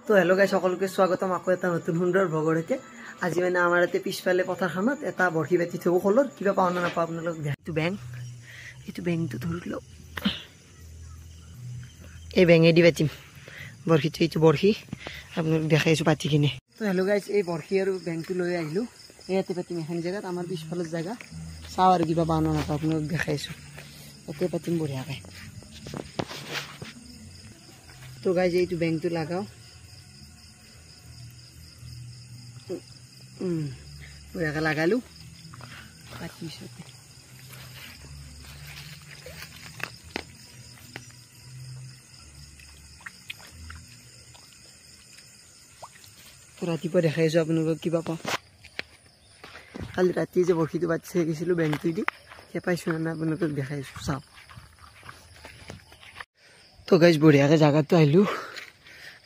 তো hello' guys, সকলোকে স্বাগতম আকৌ এটা নতুন সুন্দৰ ভগৰতে। আজি মানে আমাৰ ইয়াতে পিছফালে পথাৰখনত এটা বৰশী পাতি থব কলৰ কিবা পাওঁ না নাপাওঁ আপোনালোক এইটো বেংটো ধৰি লওক। এই বেঙেদি পাতিম বৰশীটো, এইটো বৰশী আপোনালোক দেখাইছোঁ পাতি কিনে। তো হেল্ল' গাইজ, এই বৰশী আৰু বেংটো লৈ আহিলোঁ, ইয়াতে পাতিম এখন জেগাত, আমাৰ পিছফালৰ জেগা। চাওঁ আৰু কিবা পাওঁ না নাপাওঁ আপোনালোক দেখাইছোঁ, তাতে পাতিম বঢ়িয়াকৈ। তো গাইজ এইটো বেংটো লাগাওঁ, বঢ়িয়াকৈ লাগালোঁ পিছতে। ৰাতিপুৱা দেখাইছোঁ আপোনালোকক কিবা পাওঁ। কালি ৰাতি যে বৰশীটো পাতি চাই গৈছিলোঁ বেংটো দি, সেই পাইছোঁ না আপোনালোকক দেখাইছোঁ, চাওঁ। তো গাইজ বঢ়িয়াকৈ জেগাটো আহিলোঁ,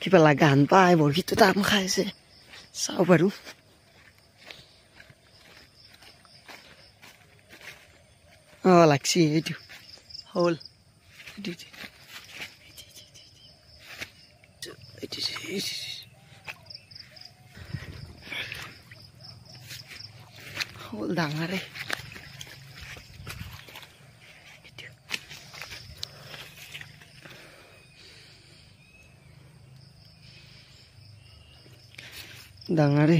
কিবা লাগা হান পায়, বৰশীটো টান খাইছে, চাওঁ বাৰু। অঁ লাগছি, এইটো হ'ল হ'ল ডাঙৰে। ডাঙৰে